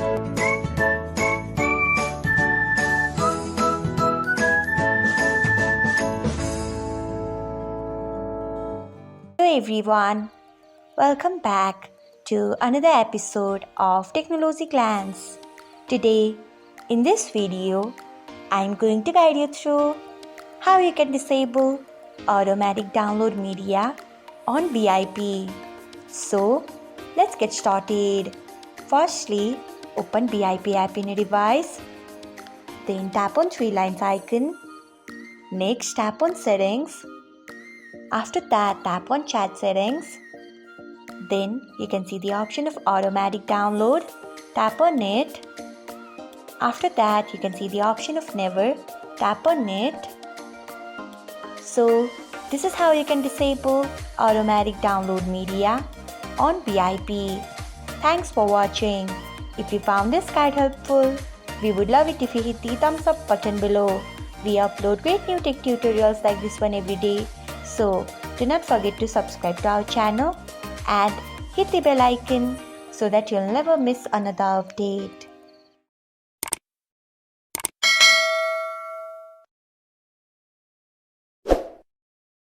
Hello everyone, welcome back to another episode of Technologyglance. Today, in this video, I am going to guide you through how you can disable automatic download media on BIP. So, let's get started. Firstly, open BIP app in your device. Then tap on three lines icon. Next, tap on settings. After that, tap on chat settings. Then you can see the option of automatic download. Tap on it. After that, you can see the option of never. Tap on it. So this is how you can disable automatic download media on BIP. Thanks for watching. If you found this guide helpful, we would love it if you hit the thumbs up button below. We upload great new tech tutorials like this one every day. So do not forget to subscribe to our channel and hit the bell icon so that you'll never miss another update.